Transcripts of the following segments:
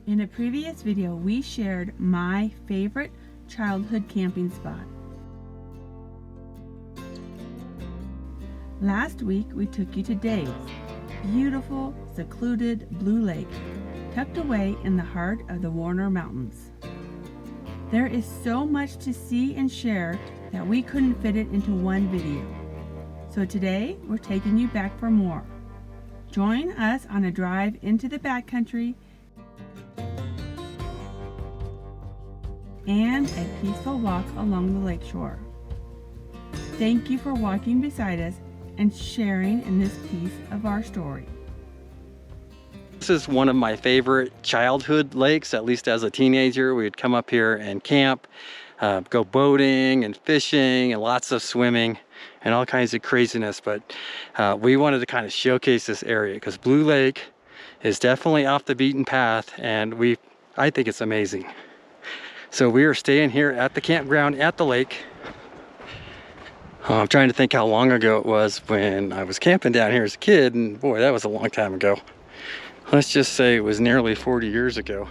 In a previous video, we shared my favorite childhood camping spot. Last week, we took you to Dave's beautiful, secluded Blue Lake, tucked away in the heart of the Warner Mountains. There is so much to see and share that we couldn't fit it into one video. So today, we're taking you back for more. Join us on a drive into the backcountry and a peaceful walk along the lakeshore. Thank you for walking beside us and sharing in this piece of our story. This is one of my favorite childhood lakes, at least as a teenager. We'd come up here and camp, go boating and fishing and lots of swimming and all kinds of craziness. But we wanted to kind of showcase this area because Blue Lake is definitely off the beaten path, and I think it's amazing. So we are staying here at the campground at the lake. I'm trying to think how long ago it was when I was camping down here as a kid, and boy, that was a long time ago. Let's just say it was nearly 40 years ago.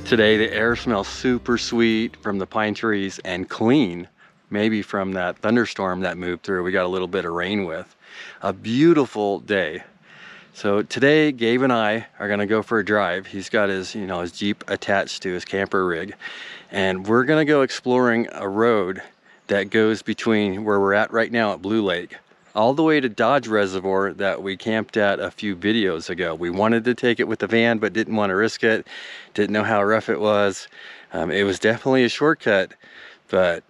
Today the air smells super sweet from the pine trees and clean, maybe from that thunderstorm that moved through. We got a little bit of rain with. A beautiful day. So today Gabe and I are gonna go for a drive. He's got his Jeep attached to his camper rig, and we're gonna go exploring a road that goes between where we're at right now at Blue Lake all the way to Dodge Reservoir that we camped at a few videos ago. We wanted to take it with the van, but didn't want to risk it. Didn't know how rough it was. It was definitely a shortcut, but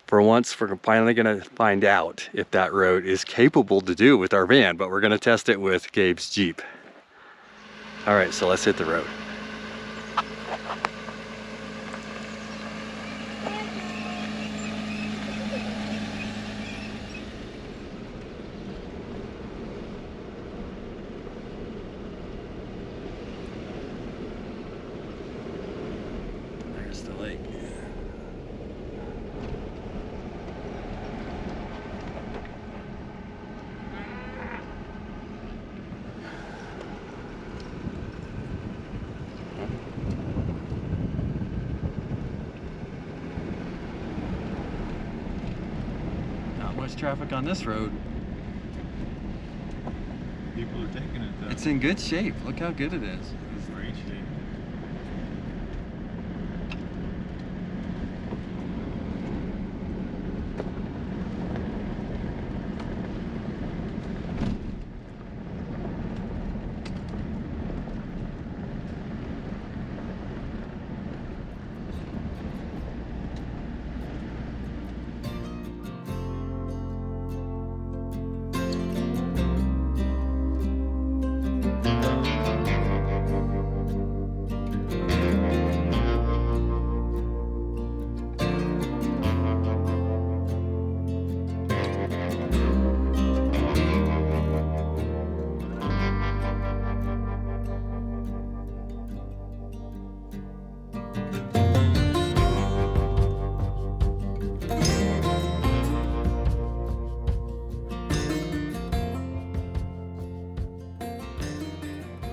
for once, we're finally gonna find out if that road is capable to do with our van, but we're gonna test it with Gabe's Jeep. All right, so let's hit the road. Traffic on this road. People are taking it though. It's in good shape. Look how good it is. It's great shape.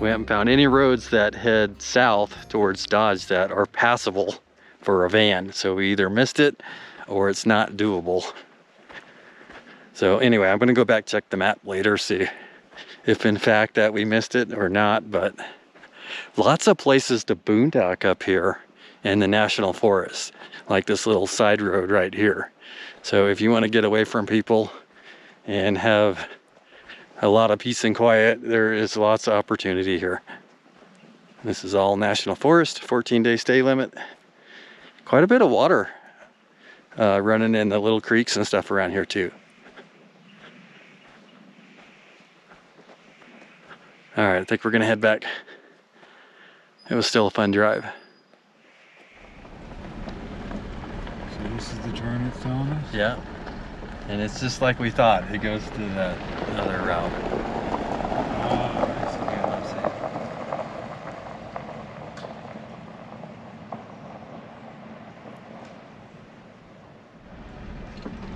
We haven't found any roads that head south towards Dodge that are passable for a van. So we either missed it or it's not doable. So anyway, I'm gonna go back, check the map later, see if in fact that we missed it or not. But lots of places to boondock up here in the national forest, like this little side road right here. So if you want to get away from people and have a lot of peace and quiet, there is lots of opportunity here. This is all national forest, 14-day stay limit. quite a bit of water running in the little creeks and stuff around here too. All right, I think we're gonna head back. It was still a fun drive. So this is the turn it's telling us? Yeah, and it's just like we thought. It goes to the other route. That's Okay, let's see.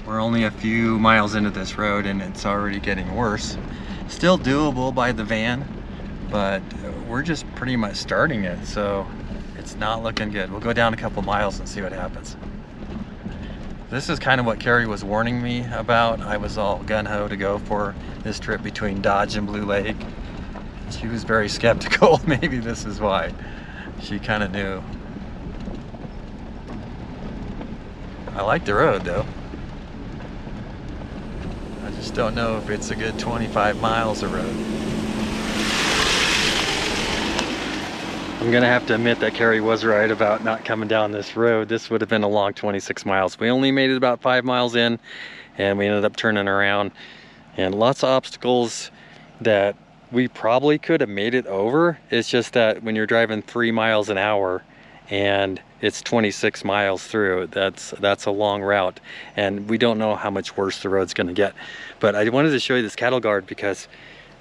We're only a few miles into this road and it's already getting worse. Still doable by the van, but we're just pretty much starting it, so it's not looking good. We'll go down a couple miles and see what happens. This is kind of what Carrie was warning me about. I was all gung-ho to go for this trip between Dodge and Blue Lake. She was very skeptical. Maybe this is why. She kind of knew. I like the road though. I just don't know if it's a good 25 miles of road. I'm gonna have to admit that Carrie was right about not coming down this road. This would have been a long 26 miles. We only made it about 5 miles in and we ended up turning around, and lots of obstacles that we probably could have made it over. It's just that when you're driving 3 miles an hour and it's 26 miles through, that's a long route, and we don't know how much worse the road's gonna get. But I wanted to show you this cattle guard because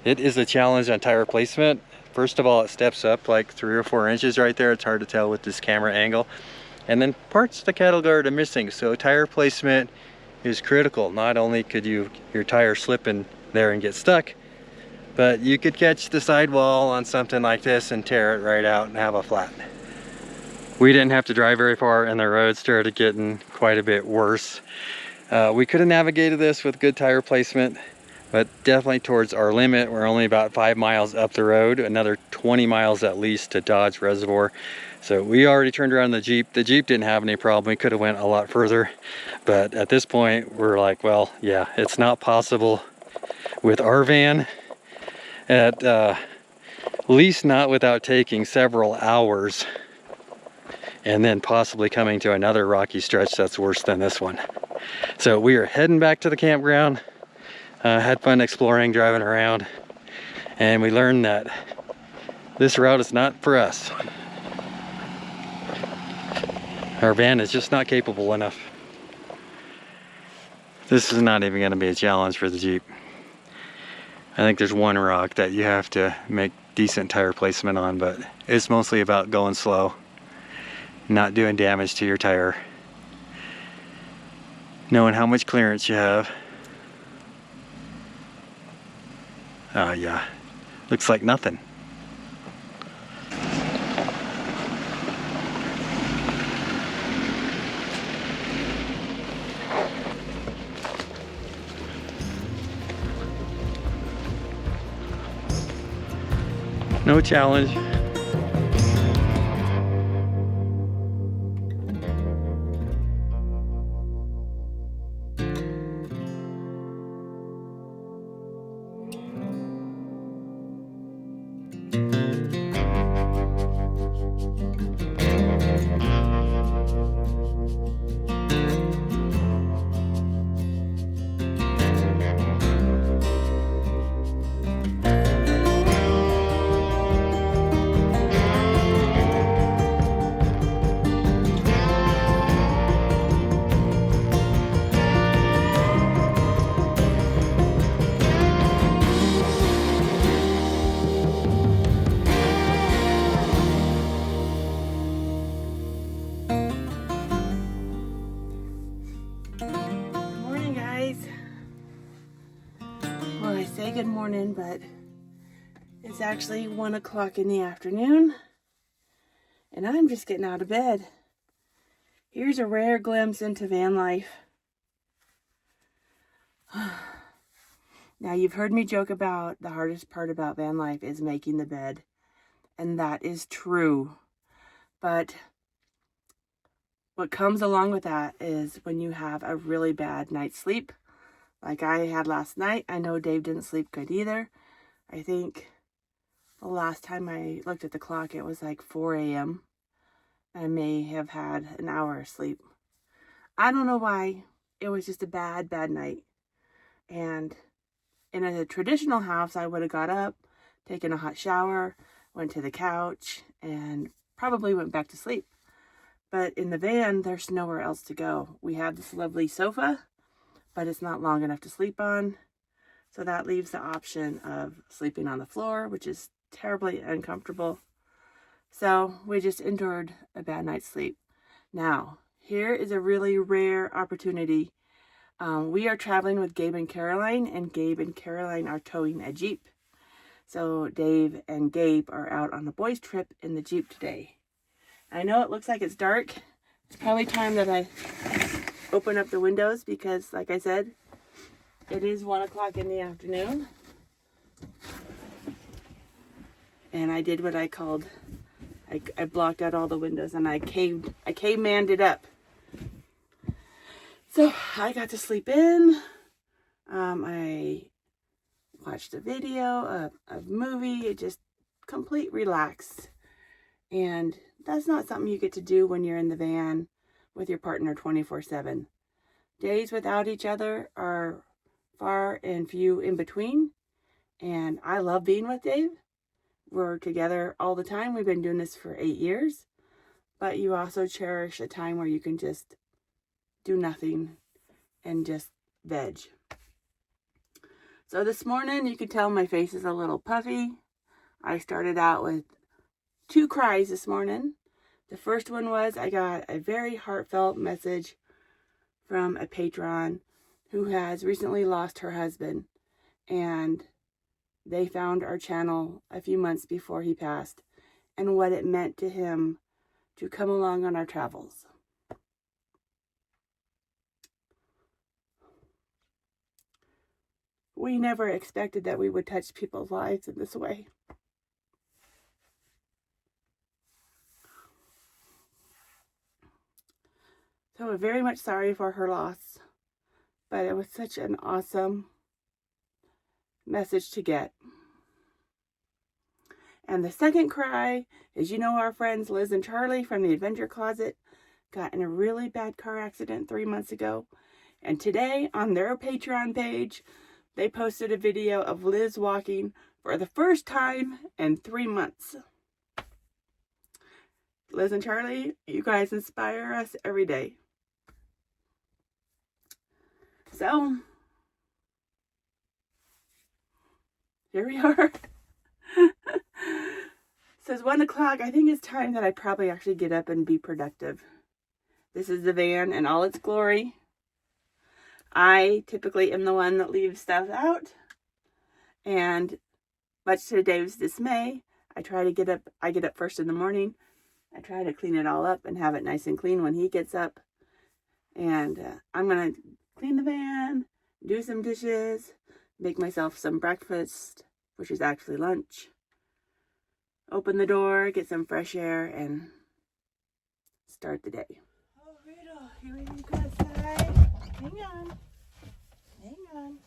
it is a challenge on tire placement. First of all, it steps up like 3 or 4 inches right there. It's hard to tell with this camera angle. And then parts of the cattle guard are missing, so tire placement is critical. Not only could your tire slip in there and get stuck, but you could catch the sidewall on something like this and tear it right out and have a flat. We didn't have to drive very far and the road started getting quite a bit worse. We could have navigated this with good tire placement, but definitely towards our limit. We're only about 5 miles up the road, another 20 miles at least to Dodge Reservoir. So we already turned around the Jeep. The Jeep didn't have any problem. We could have went a lot further, but at this point we're like, well, yeah, it's not possible with our van, at least not without taking several hours and then possibly coming to another rocky stretch that's worse than this one. So we are heading back to the campground. Had fun exploring, driving around, and we learned that this route is not for us. Our van is just not capable enough. This is not even going to be a challenge for the Jeep. I think there's one rock that you have to make decent tire placement on, but it's mostly about going slow, not doing damage to your tire, knowing how much clearance you have. Yeah, looks like nothing. No challenge. Good morning, but it's actually 1 o'clock in the afternoon and I'm just getting out of bed. Here's a rare glimpse into van life. Now, you've heard me joke about the hardest part about van life is making the bed, and that is true. But what comes along with that is when you have a really bad night's sleep, like I had last night. I know Dave didn't sleep good either. I think the last time I looked at the clock, it was like 4 a.m. I may have had an hour of sleep. I don't know why. It was just a bad night. And in a traditional house, I would have got up, taken a hot shower, went to the couch, and probably went back to sleep. But in the van, there's nowhere else to go. We have this lovely sofa, but it's not long enough to sleep on. So that leaves the option of sleeping on the floor, which is terribly uncomfortable. So we just endured a bad night's sleep. Now, here is a really rare opportunity. We are traveling with Gabe and Caroline, and Gabe and Caroline are towing a Jeep. So Dave and Gabe are out on a boys' trip in the Jeep today. I know it looks like it's dark. It's probably time that I open up the windows because, like I said, it is 1 o'clock in the afternoon. And I did what I called, I blocked out all the windows and I cavemanned it up. So I got to sleep in. I watched a video, a movie, just complete relax. And that's not something you get to do when you're in the van with your partner 24/7. Days without each other are far and few in between. And I love being with Dave. We're together all the time. We've been doing this for 8 years. But you also cherish a time where you can just do nothing and just veg. So this morning, you can tell my face is a little puffy. I started out with 2 cries this morning. The first one was I got a very heartfelt message from a patron who has recently lost her husband, and they found our channel a few months before he passed and what it meant to him to come along on our travels. We never expected that we would touch people's lives in this way. So we're very much sorry for her loss, but it was such an awesome message to get. And the second cry is, our friends Liz and Charlie from the adVANture Closet got in a really bad car accident 3 months ago. And today on their Patreon page, they posted a video of Liz walking for the first time in 3 months. Liz and Charlie, you guys inspire us every day. So, here we are. So it's 1 o'clock. I think it's time that I probably actually get up and be productive. This is the van in all its glory. I typically am the one that leaves stuff out. And much to Dave's dismay, I get up first in the morning. I try to clean it all up and have it nice and clean when he gets up. And I'm going to clean the van, do some dishes, make myself some breakfast, which is actually lunch. Open the door, get some fresh air, and start the day. Oh, Riddle, you ready to go outside? Hang on.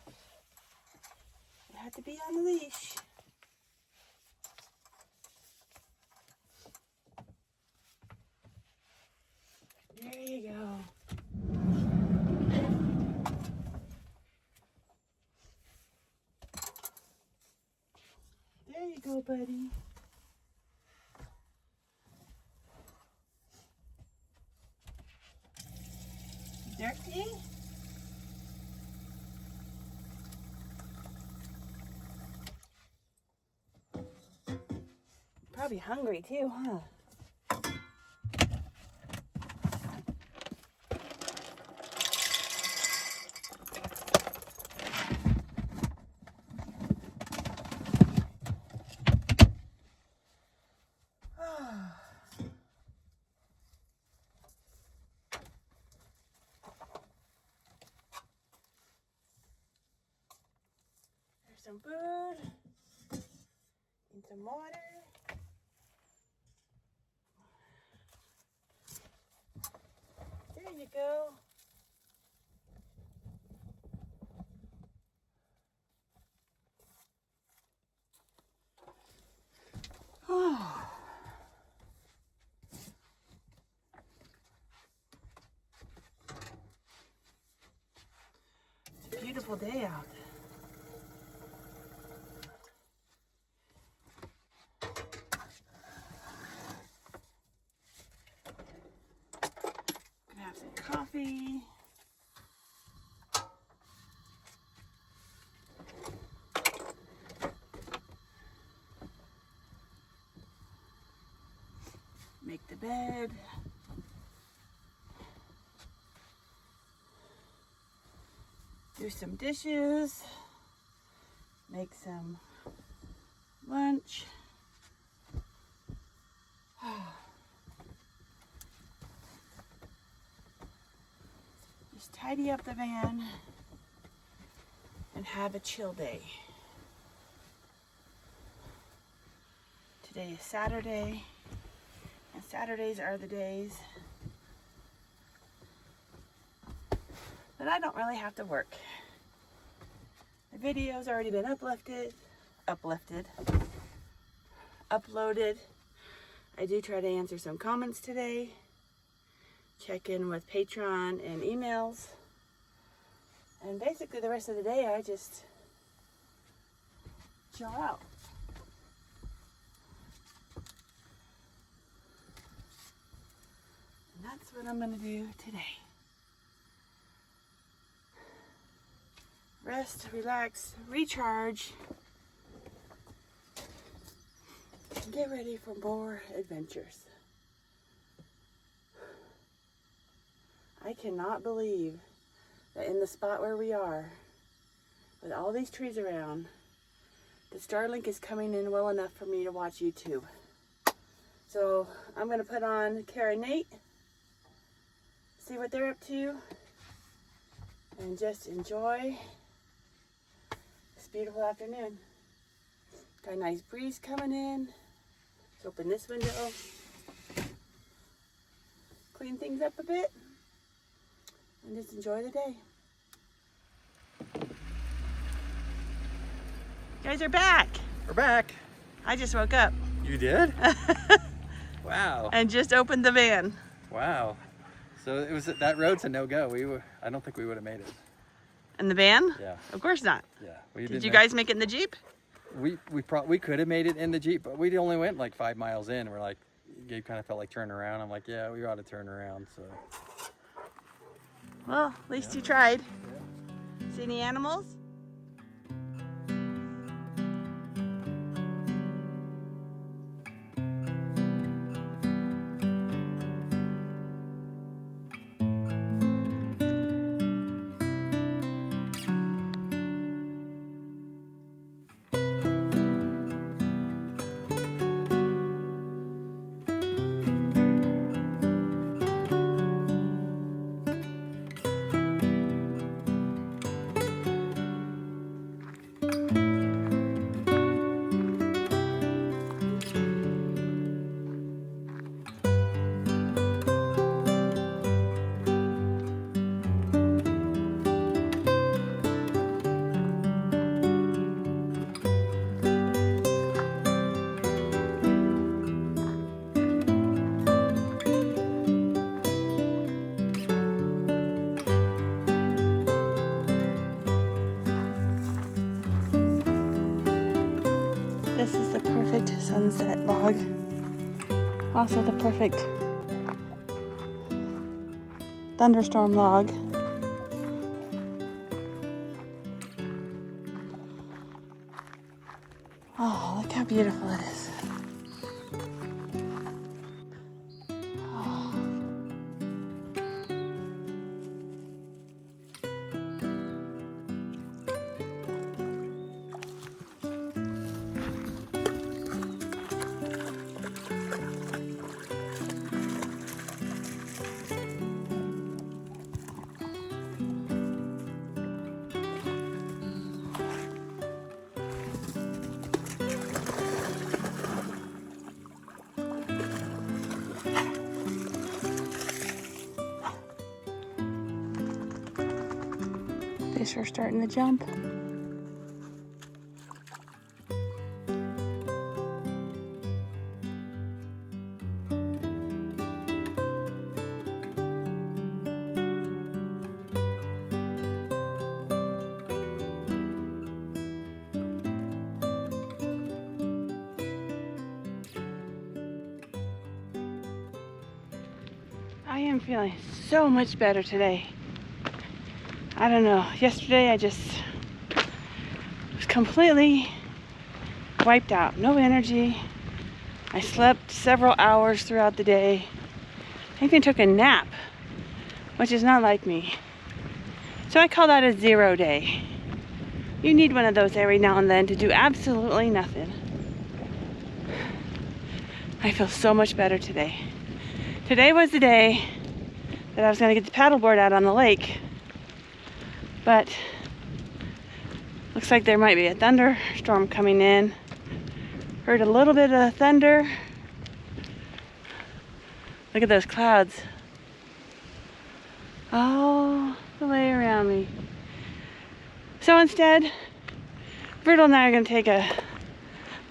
You have to be on the leash. There you go. There you go, buddy. Dirty? Probably hungry too, huh? There's some food and some water. There you go. Oh. beautiful day out. Gonna have some coffee. Make the bed. Do some dishes. Make some lunch. Just tidy up the van and have a chill day. Today is Saturday, and Saturdays are the days that I don't really have to work. The video's already been uploaded. I do try to answer some comments today, check in with Patreon and emails, and basically the rest of the day I just chill out. And that's what I'm gonna do today. Rest, relax, recharge, and get ready for more adventures. I cannot believe that in the spot where we are, with all these trees around, the Starlink is coming in well enough for me to watch YouTube. So I'm going to put on Kara and Nate, see what they're up to, and just enjoy this beautiful afternoon. Got a nice breeze coming in. Let's open this window, clean things up a bit, and just enjoy the day. You guys are back. We're back. I just woke up. You did? Wow. And just opened the van. Wow. So it was that road's a no-go. I don't think we would have made it. In the van? Yeah. Of course not. Yeah. Did you guys make it in the Jeep? We could have made it in the Jeep, but we only went like 5 miles in. We're like, Gabe kind of felt like turning around. I'm like, yeah, we ought to turn around. So. Well, at least you tried. See any animals? This is the perfect sunset log. Also the perfect thunderstorm log. Oh, look how beautiful it is. Oh. Fish are starting to jump. I am feeling so much better today. I don't know. Yesterday I just was completely wiped out. No energy. I slept several hours throughout the day. I even took a nap, which is not like me. So I call that a 0 day. You need one of those every now and then to do absolutely nothing. I feel so much better today. Today was the day that I was going to get the paddleboard out on the lake, but looks like there might be a thunderstorm coming in. Heard a little bit of thunder. Look at those clouds all the way around me. So instead, Bertle and I are going to take a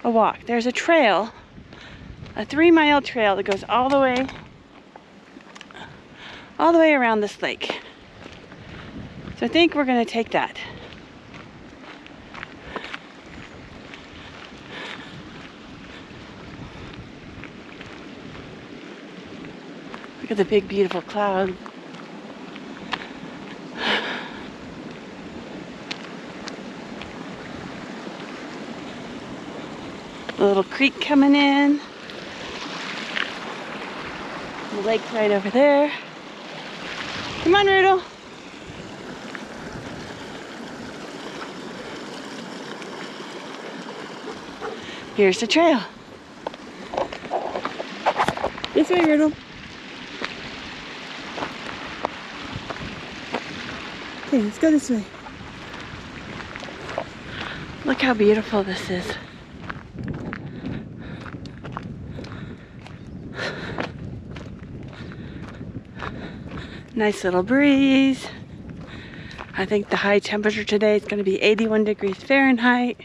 walk. There's a trail, a 3-mile trail that goes all the way around this lake. So I think we're going to take that. Look at the big, beautiful clouds. A little creek coming in. The lake right over there. Come on, Rudel. Here's the trail. This way, Rudel. Okay, let's go this way. Look how beautiful this is. Nice little breeze. I think the high temperature today is going to be 81 degrees Fahrenheit.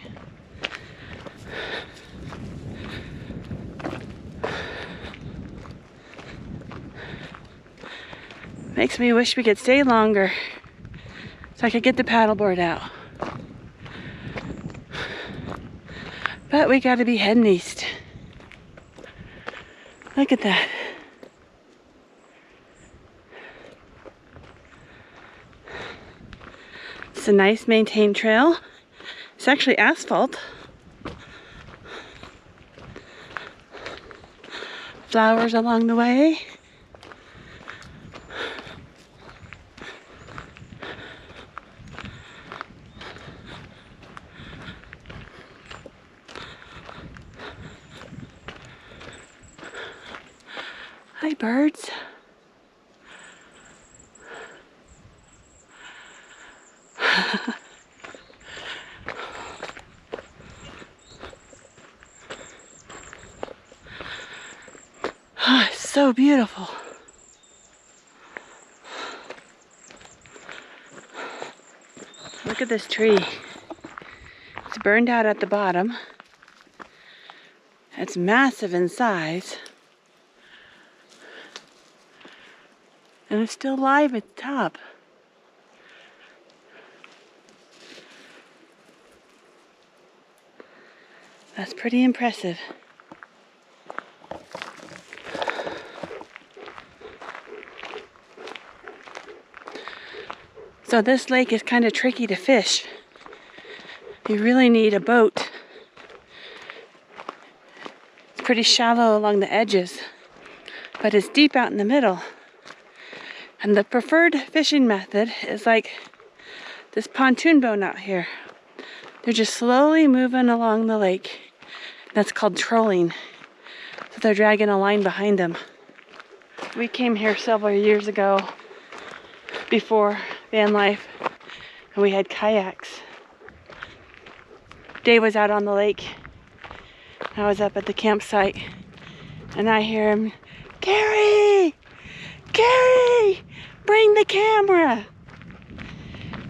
Makes me wish we could stay longer so I could get the paddleboard out. But we got to be heading east. Look at that. It's a nice maintained trail. It's actually asphalt. Flowers along the way. Hi, birds. Oh, it's so beautiful. Look at this tree. It's burned out at the bottom. It's massive in size. And it's still alive at the top. That's pretty impressive. So this lake is kind of tricky to fish. You really need a boat. It's pretty shallow along the edges, but it's deep out in the middle. And the preferred fishing method is like this pontoon boat out here. They're just slowly moving along the lake. That's called trolling. So they're dragging a line behind them. We came here several years ago before van life, and we had kayaks. Dave was out on the lake. I was up at the campsite, and I hear him, "Carrie! Carrie! Bring the camera!"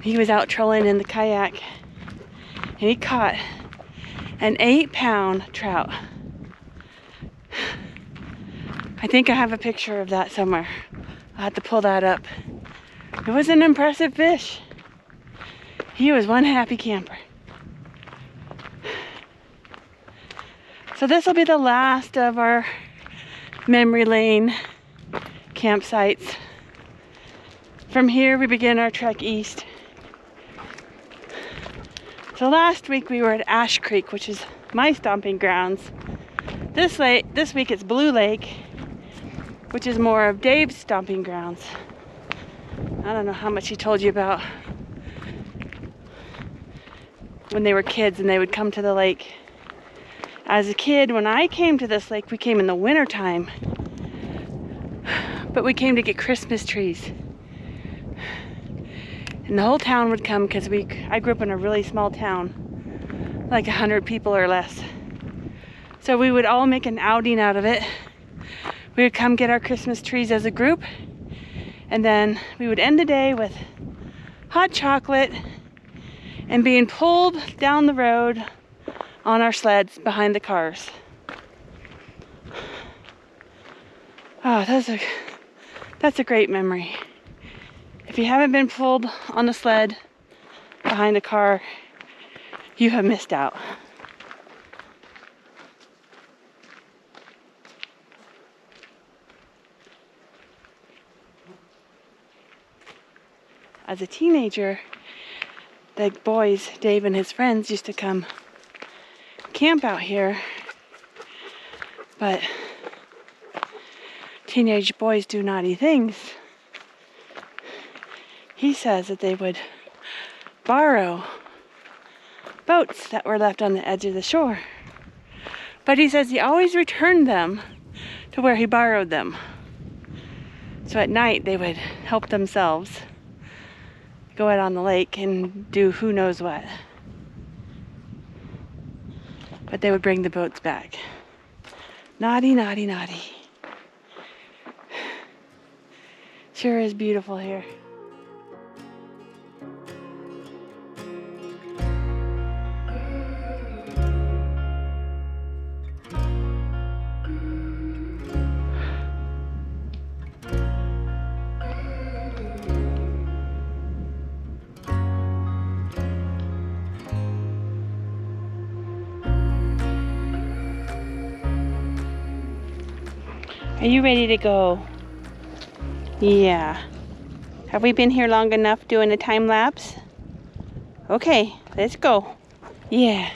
He was out trolling in the kayak, and he caught an 8-pound trout. I think I have a picture of that somewhere. I'll have to pull that up. It was an impressive fish. He was one happy camper. So this will be the last of our memory lane campsites. From here we begin our trek east. So last week we were at Ash Creek, which is my stomping grounds. This week it's Blue Lake, which is more of Dave's stomping grounds. I don't know how much he told you about when they were kids and they would come to the lake. As a kid, when I came to this lake, we came in the winter time, but we came to get Christmas trees. And the whole town would come because I grew up in a really small town, like 100 people or less. So we would all make an outing out of it. We would come get our Christmas trees as a group, and then we would end the day with hot chocolate and being pulled down the road on our sleds behind the cars. Oh, that's a great memory. If you haven't been pulled on a sled behind a car, you have missed out. As a teenager, the boys, Dave and his friends, used to come camp out here, but teenage boys do naughty things. He says that they would borrow boats that were left on the edge of the shore, but he says he always returned them to where he borrowed them. So at night they would help themselves go out on the lake and do who knows what. But they would bring the boats back. Naughty, naughty, naughty. Sure is beautiful here. Are you ready to go? Yeah. Have we been here long enough doing a time lapse? Okay, let's go. Yeah.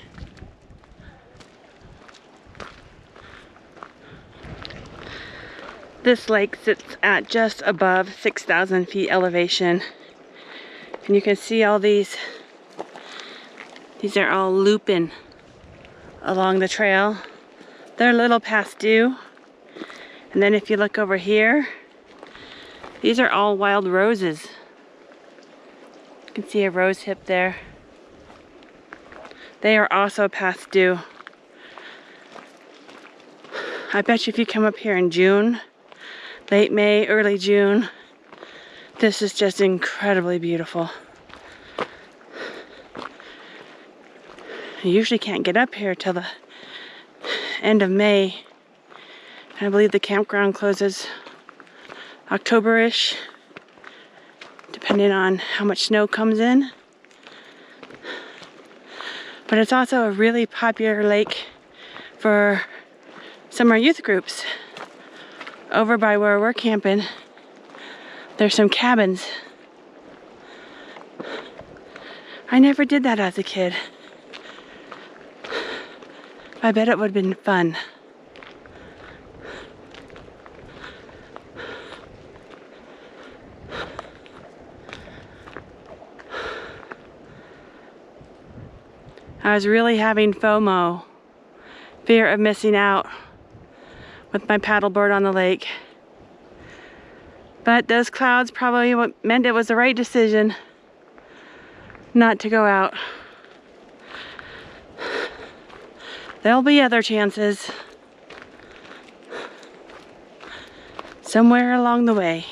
This lake sits at just above 6,000 feet elevation. And you can see all these are all looping along the trail. They're a little past due. And then if you look over here, these are all wild roses. You can see a rose hip there. They are also past due. I bet you if you come up here in June, late May, early June, this is just incredibly beautiful. You usually can't get up here till the end of May. I believe the campground closes October-ish, depending on how much snow comes in. But it's also a really popular lake for summer youth groups. Over by where we're camping, there's some cabins. I never did that as a kid. I bet it would have been fun. I was really having FOMO, fear of missing out, with my paddleboard on the lake. But those clouds probably meant it was the right decision not to go out. There'll be other chances somewhere along the way.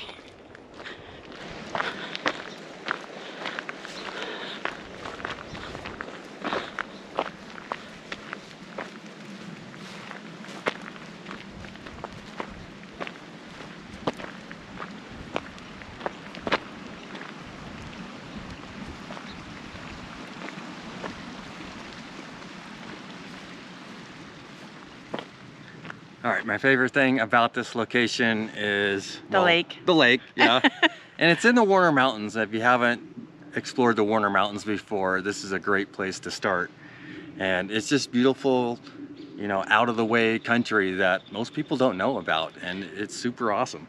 All right, my favorite thing about this location is The lake. The lake, yeah. And it's in the Warner Mountains. If you haven't explored the Warner Mountains before, this is a great place to start. And it's just beautiful, you know, out of the way country that most people don't know about, and it's super awesome.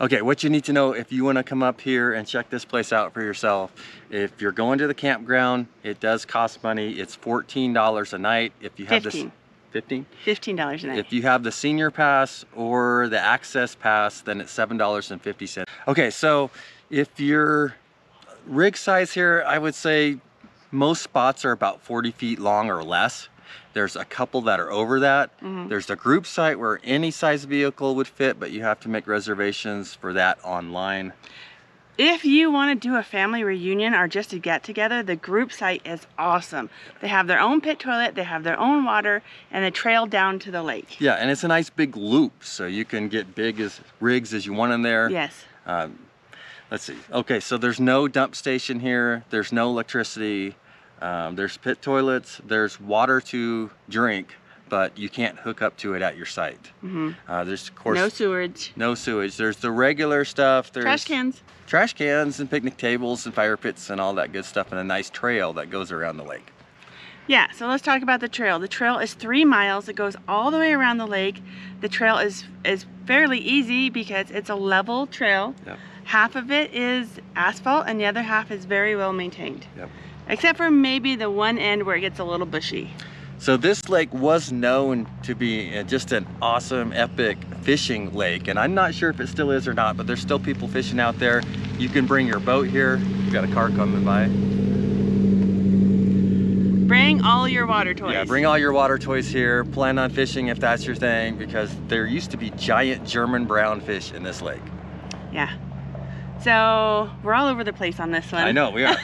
Okay, what you need to know if you want to come up here and check this place out for yourself, if you're going to the campground, it does cost money. It's $14 a night. If you have this 15? $15 a night. If you have the senior pass or the access pass, then it's $7.50. Okay, so if your rig size here, I would say most spots are about 40 feet long or less. There's a couple that are over that. There's the group site where any size vehicle would fit, but you have to make reservations for that online. If you want to do a family reunion or just a get together, the group site is awesome. They have their own pit toilet, they have their own water, and a trail down to the lake. Yeah, and it's a nice big loop, so you can get big as rigs as you want in there. Yes. Let's see. Okay, so there's no dump station here. There's no electricity. There's pit toilets. There's water to drink, but you can't hook up to it at your site. There's, of course, no sewage. No sewage. There's the regular stuff. There's Trash cans. Trash cans and picnic tables and fire pits and all that good stuff, and a nice trail that goes around the lake. Yeah, so let's talk about the trail. The trail is 3 miles. It goes all the way around the lake. The trail is fairly easy because it's a level trail. Yep. Half of it is asphalt and the other half is very well maintained. Yep. Except for maybe the one end where it gets a little bushy. So this lake was known to be just an awesome, epic fishing lake, and I'm not sure if it still is or not, but there's still people fishing out there. You can bring your boat here. You've got a car coming by. Bring all your water toys. Yeah, bring all your water toys here. Plan on fishing if that's your thing, because there used to be giant German brown fish in this lake. Yeah. So we're all over the place on this one. I know, we are.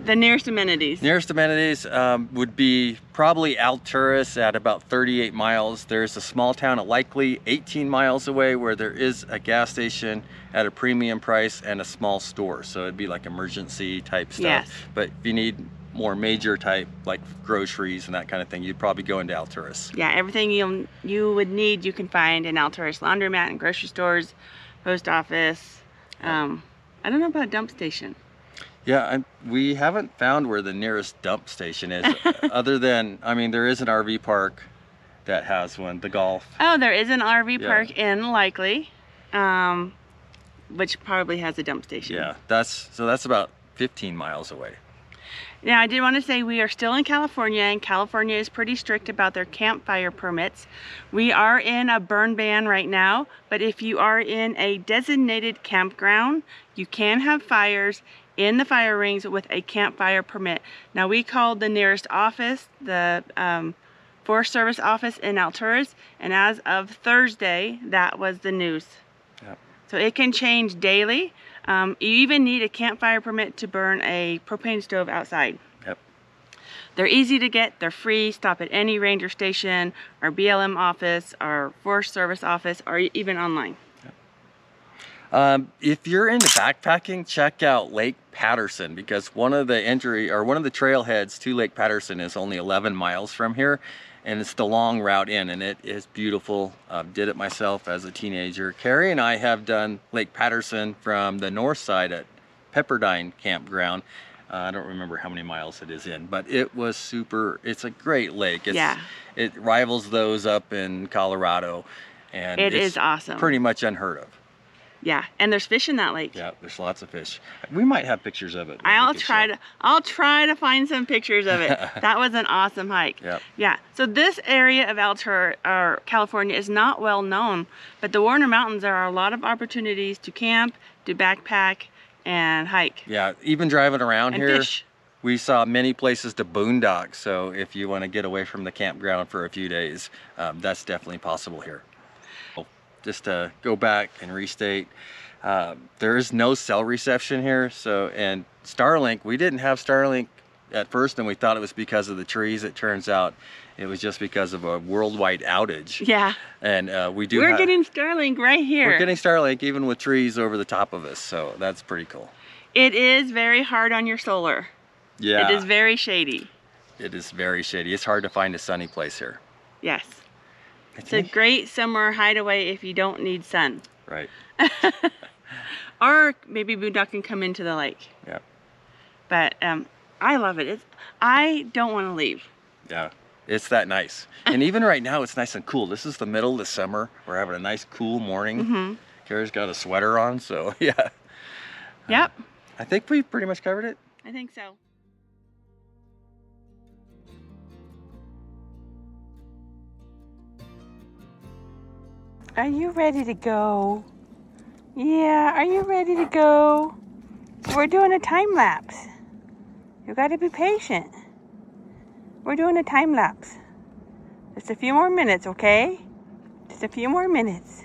The nearest amenities. Nearest amenities would be probably Alturas at about 38 miles. There's a small town at Likely 18 miles away where there is a gas station at a premium price and a small store. So it'd be like emergency type stuff. Yes. But if you need more major type, like groceries and that kind of thing, you'd probably go into Alturas. Yeah, everything you would need you can find in Alturas. Laundromat and grocery stores, post office. I don't know about a dump station. Yeah, we haven't found where the nearest dump station is, other than, I mean, there is an RV park that has one, the golf. Oh, there is an RV park in Likely, which probably has a dump station. Yeah, that's about 15 miles away. Now, I did want to say we are still in California, and California is pretty strict about their campfire permits. We are in a burn ban right now, but if you are in a designated campground, you can have fires in the fire rings with a campfire permit. Now, we called the nearest office, the Forest Service office in Alturas, and as of Thursday, that was the news. Yep. So it can change daily. You even need a campfire permit to burn a propane stove outside. Yep. They're easy to get, they're free. Stop at any ranger station, our BLM office, our Forest Service office, or even online. If you're into backpacking, check out Lake Patterson, because one of the trailheads to Lake Patterson is only 11 miles from here, and it's the long route in, and it is beautiful. Did it myself as a teenager. Carrie and I have done Lake Patterson from the north side at Pepperdine Campground. I don't remember how many miles it is in, but it was super. It's a great lake. It rivals those up in Colorado, and it is awesome. Pretty much unheard of. Yeah, and there's fish in that lake. Yeah, there's lots of fish. We might have pictures of it. I'll try to find some pictures of it. That was an awesome hike. Yep. Yeah. So this area of Alturas, or California, is not well known, but the Warner Mountains, there are a lot of opportunities to camp, to backpack, and hike. Yeah, even driving around and here, fish. We saw many places to boondock. So if you want to get away from the campground for a few days, that's definitely possible here. Just to go back and restate, there is no cell reception here. So, and Starlink, we didn't have Starlink at first, and we thought it was because of the trees. It turns out it was just because of a worldwide outage. Yeah. And we're getting Starlink right here. We're getting Starlink even with trees over the top of us. So that's pretty cool. It is very hard on your solar. Yeah. It is very shady. It is very shady. It's hard to find a sunny place here. Yes. It's a great summer hideaway if you don't need sun. Right. Or maybe boondock and come into the lake. Yeah. But I love it. I don't want to leave. Yeah. It's that nice. And even right now, it's nice and cool. This is the middle of the summer. We're having a nice cool morning. Mm-hmm. Kara's got a sweater on, so yeah. Yep. I think we pretty much covered it. I think so. Are you ready to go? Yeah, are you ready to go? We're doing a time lapse. You gotta be patient. We're doing a time lapse. Just a few more minutes, okay? Just a few more minutes.